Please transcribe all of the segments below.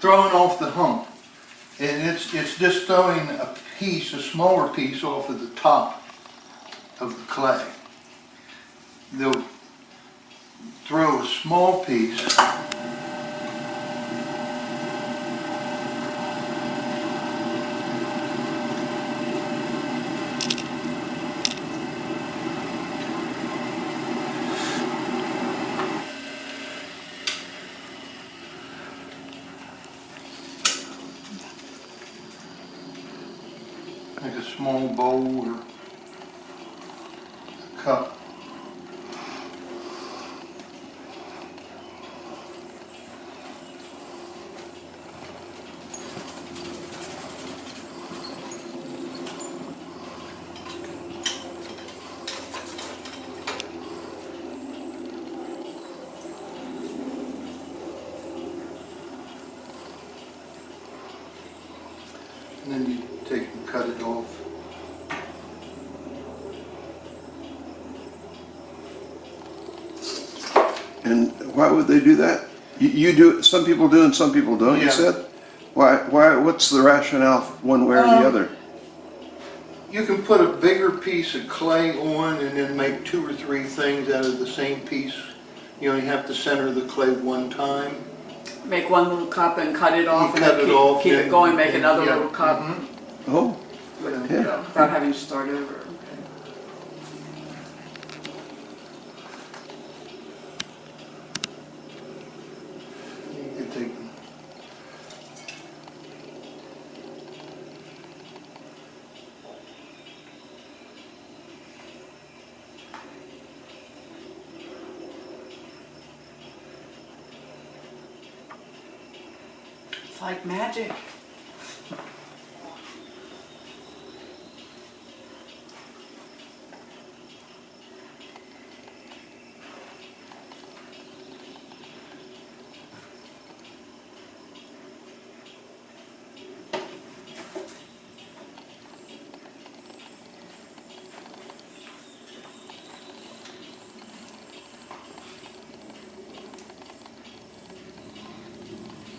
throwing off the hump. And it's just throwing a smaller piece off of the top of the clay. They'll throw a small piece like a small bowl or a cup. And then you take and cut it off. And why would they do that? You do it, some people do and some people don't, you Yeah. said? Why, what's the rationale one way or the other? You can put a bigger piece of clay on and then make 2 or 3 things out of the same piece. You only have to center the clay one time. Make one little cup and cut it off, You and cut then it off, keep it then- going, make then- another yeah. little cup, Mhm. Oh, with, yeah. you know, without having to start over. You can take It's like magic.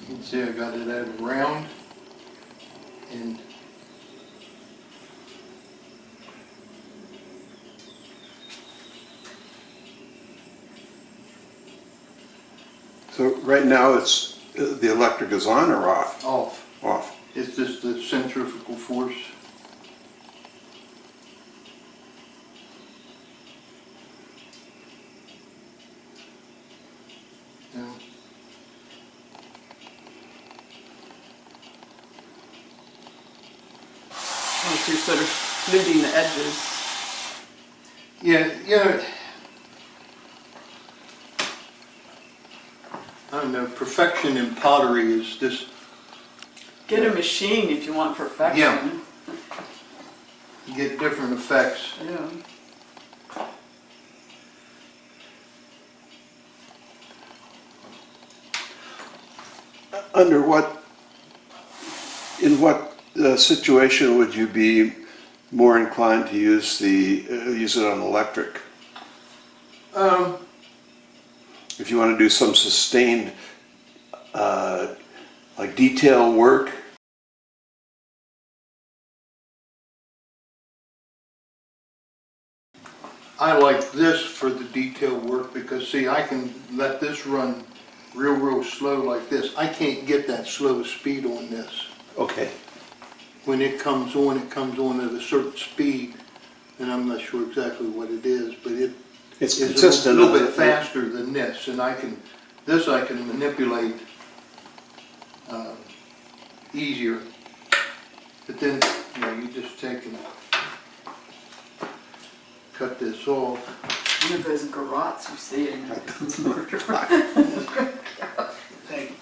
You can see I got it out round and So right now it's, the electric is on or off? off. Off. It's just the centrifugal force. Yeah. Once you're sort of fluting the edges. Yeah, I don't know, perfection in pottery is just, Get a machine if you want perfection. Yeah. you get different effects. Yeah. Under what, in what situation would you be more inclined to use use it on electric? If you want to do some sustained, like detail work, I like this for the detail work because see, I can let this run real slow like this. I can't get that slow speed on this. okay. When it comes on at a certain speed, and I'm not sure exactly what it is, but it It's is consistent. a little bit faster than this, and I can manipulate easier. But then, you know, you just take and cut this off. One of those garrots you see in Take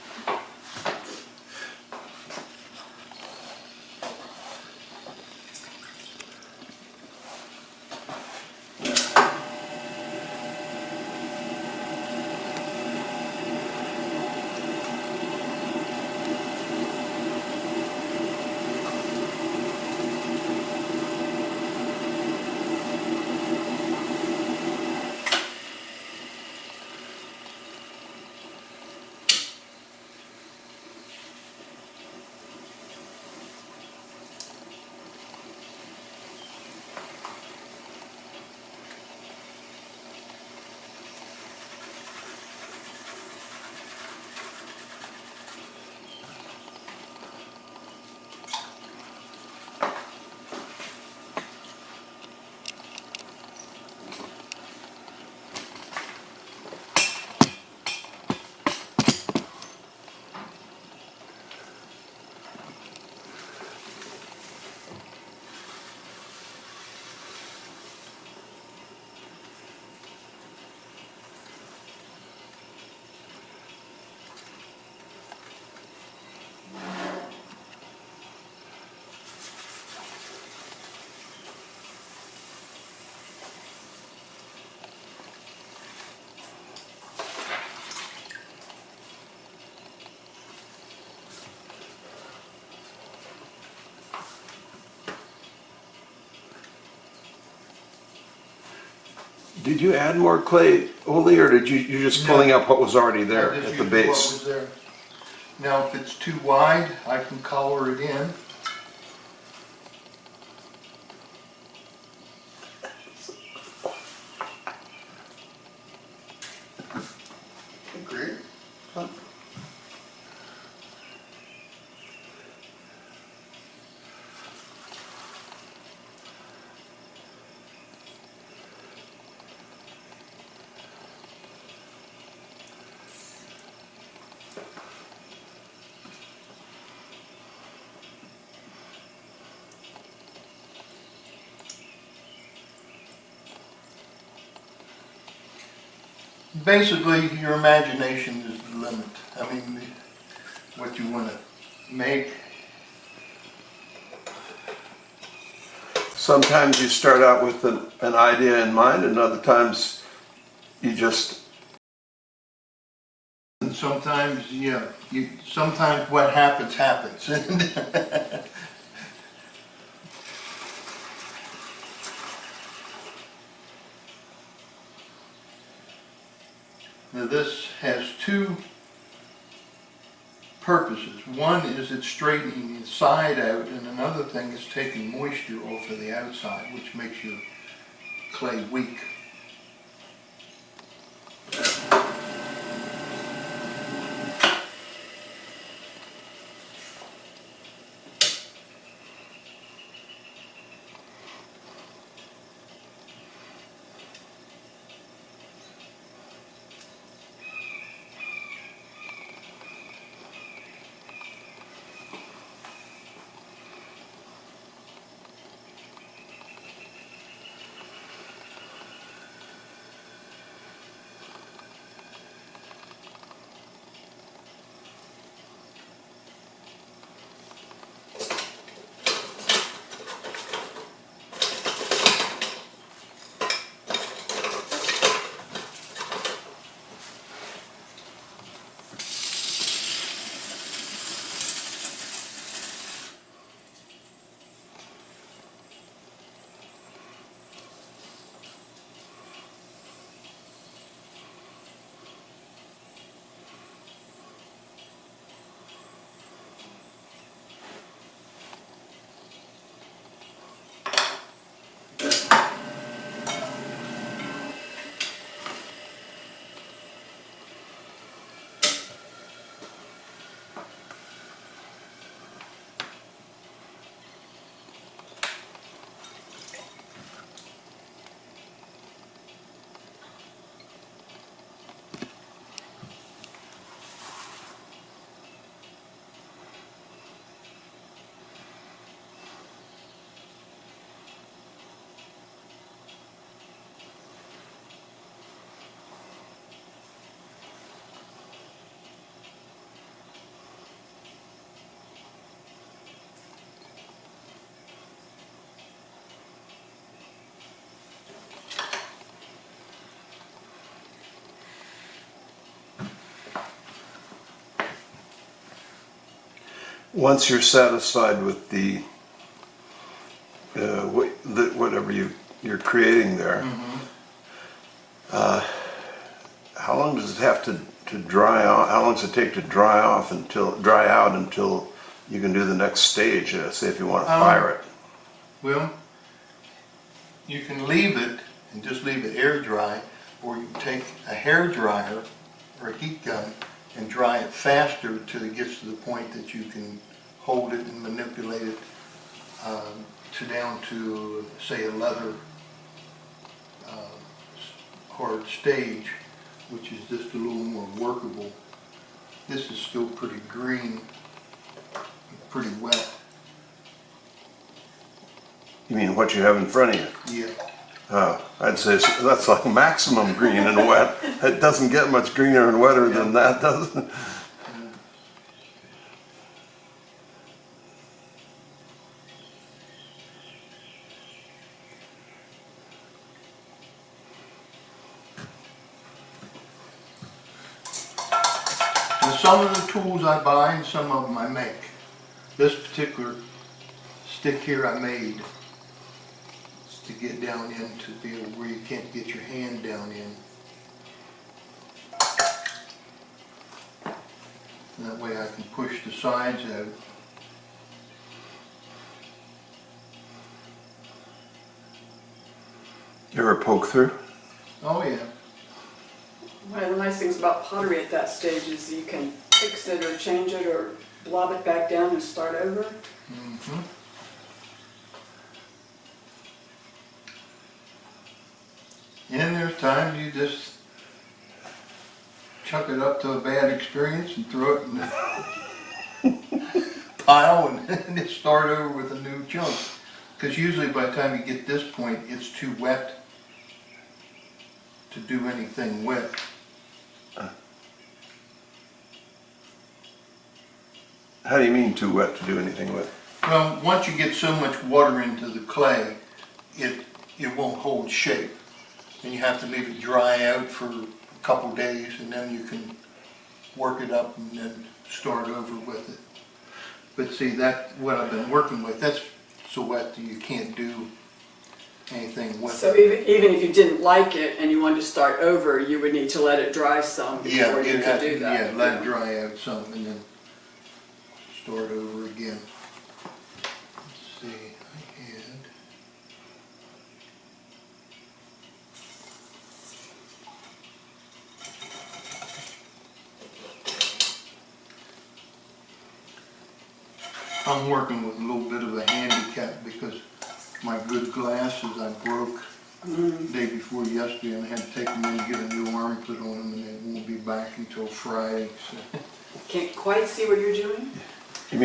Did you add more clay, Olie, or did you're just pulling up what was already there I just at the used what base? was there. Now, if it's too wide, I can color it in. Great. Basically, your imagination is the limit. I mean, what you want to make. Sometimes you start out with an idea in mind, and other times you just. And sometimes, yeah, sometimes what happens, happens. Now this has two purposes. One is it's straightening the inside out, and another thing is taking moisture off of the outside, which makes your clay weak. Once you're satisfied with whatever you're creating there, how long does it have to dry off? How long does it take to dry out until you can do the next stage? Say if you want to fire it. Well, you can leave it and just leave it air dry, or you can take a hair dryer or a heat gun and dry it faster till it gets to the point that you can hold it and manipulate it down to, say, a leather hard stage, which is just a little more workable. This is still pretty green, pretty wet. You mean what you have in front of you? Yeah. I'd say that's like maximum green and wet. It doesn't get much greener and wetter than that, does it? And some of the tools I buy and some of them I make. This particular stick here I made. It's to get down in to be able where you can't get your hand down in. And that way I can push the sides out. You ever poke through? Oh yeah. One of the nice things about pottery at that stage is you can fix it or change it or blob it back down and start over. Mm-hmm. And there's times you just chuck it up to a bad experience and throw it in the pile and just start over with a new chunk. Because usually by the time you get this point, it's too wet to do anything with. How do you mean too wet to do anything with? Well, once you get so much water into the clay, it won't hold shape. And you have to leave it dry out for a couple days, and then you can work it up and then start over with it. But see, that's what I've been working with. That's so wet that you can't do anything with So it. even if you didn't like it and you wanted to start over, you would need to let it dry some Yeah, before you it could has, do that. yeah, let it dry out some and then start over again. Let's see, I had. I'm working with a little bit of a handicap because my good glasses I broke the day before yesterday and I had to take them in and get a new arm put on them, and they won't be back until Friday. So. Can't quite see what you're doing? You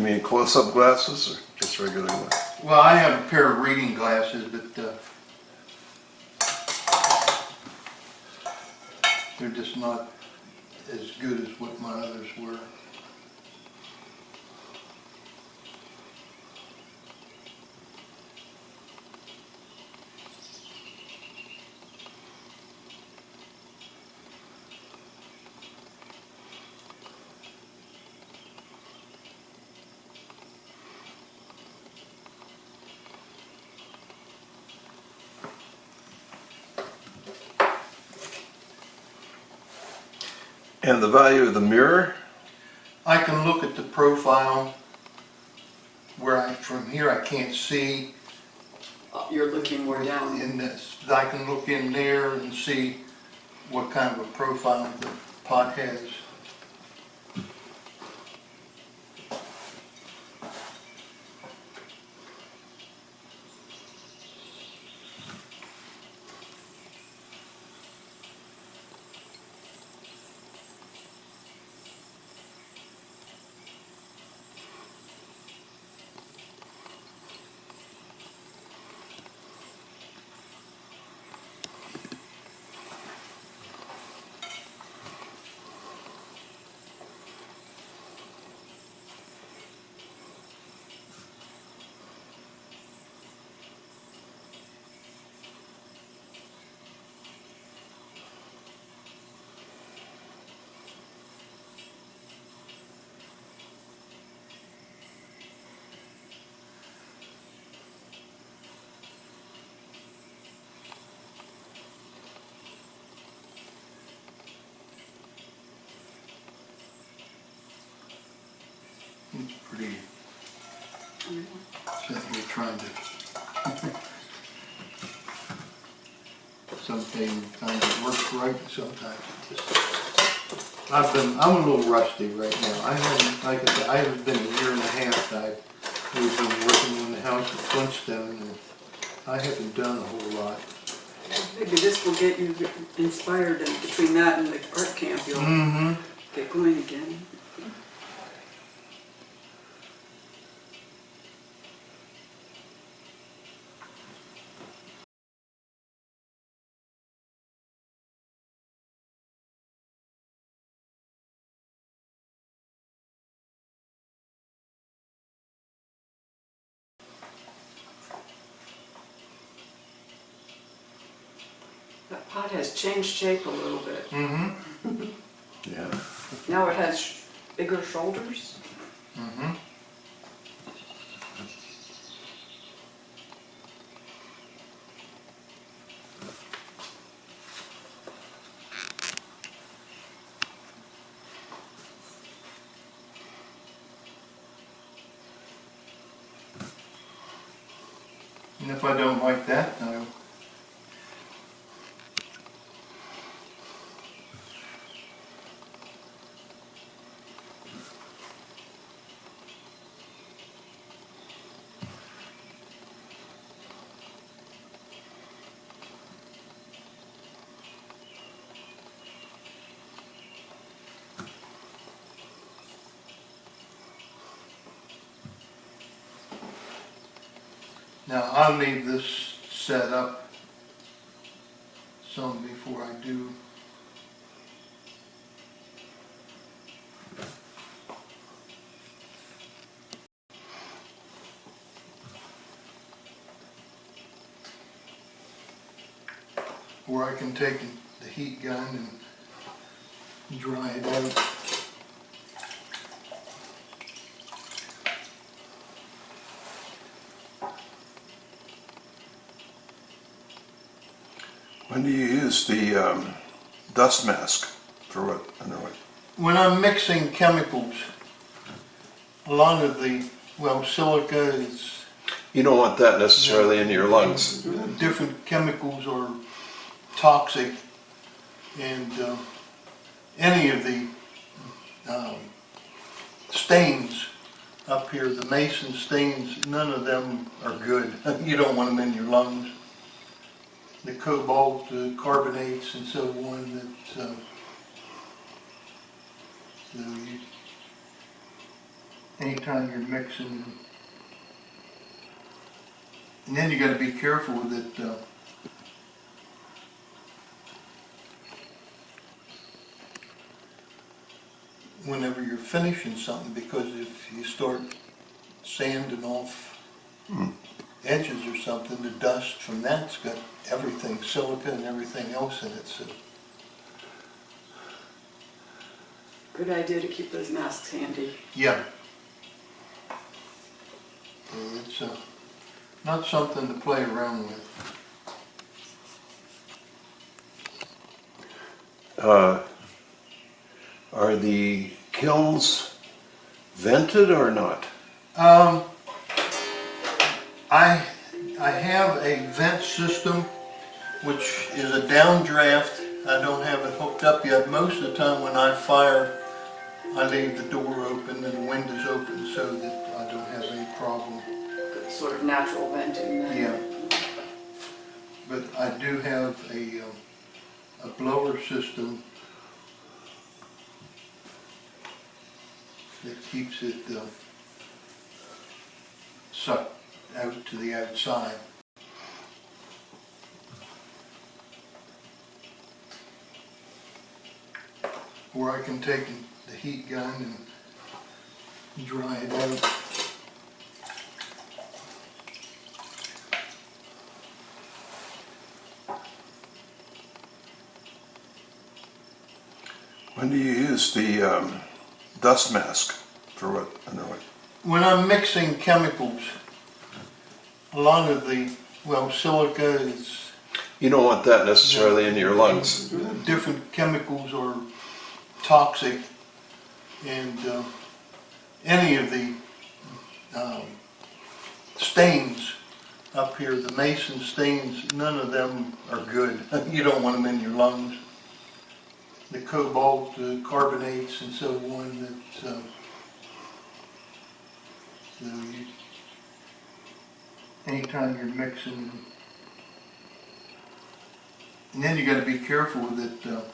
mean close-up glasses or just regular glasses? Well, I have a pair of reading glasses, but they're just not as good as what my others were. And the value of the mirror? I can look at the profile where from here I can't see. You're looking more down. In this, I can look in there and see what kind of a profile the pot has. It's pretty, sitting here trying to, sometimes it works right, and sometimes it just, I'm a little rusty right now. I haven't, like I said, I haven't been a year and a half that we've been working on the house at Flintstone, and I haven't done a whole lot. Maybe this will get you inspired, and between that and the art camp, you'll get going again. That pot has changed shape a little bit. Mm-hmm. Yeah. Now it has bigger shoulders. Mm-hmm. And if I don't like that, I'll Now, I'll leave this set up some before I do. Or I can take the heat gun and dry it out. When do you use the dust mask for what? Anyway, When I'm mixing chemicals, a lot of the, well, silica is, you don't want that necessarily in your lungs. different chemicals are toxic, and any of the stains up here, the mason stains, none of them are good. You don't want them in your lungs. The cobalt, the carbonates, and so on. That anytime you're mixing, and then you got to be careful that whenever you're finishing something, because if you start sanding off edges or something, the dust from that's got everything, silica and everything else in it. So Good idea to keep those masks handy. yeah, it's not something to play around with. Are the kilns vented or not? I have a vent system, which is a downdraft. I don't have it hooked up yet. Most of the time when I fire, I leave the door open and the windows open so that I don't have any problem. Good sort of natural venting then. Yeah. But I do have a blower system that keeps it sucked out to the outside. Or I can take the heat gun and dry it out. When do you use the dust mask for what? Anyway, When I'm mixing chemicals, a lot of the, well, silica is, you don't want that necessarily in your lungs. different chemicals are toxic, and any of the stains up here, the mason stains, none of them are good. You don't want them in your lungs. The cobalt, the carbonates, and so on. That anytime you're mixing, and then you got to be careful that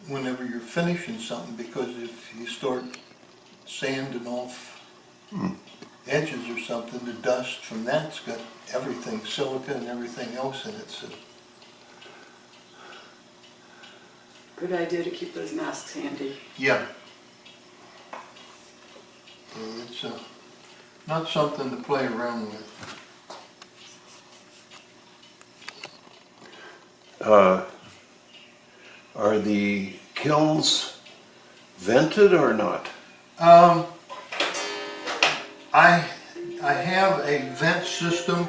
whenever you're finishing something, because if you start sanding off edges or something, the dust from that's got everything, silica and everything else in it. So Good idea to keep those masks handy. yeah, it's not something to play around with. Are the kilns vented or not? I have a vent system,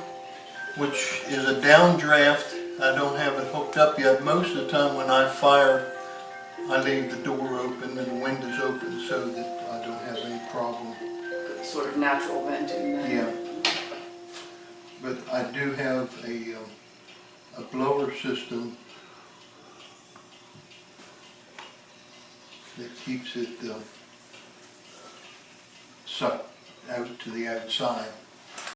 which is a downdraft. I don't have it hooked up yet. Most of the time when I fire, I leave the door open and the windows open so that I don't problem. Sort of natural venting then. Yeah. But I do have a blower system that keeps it sucked out to the outside.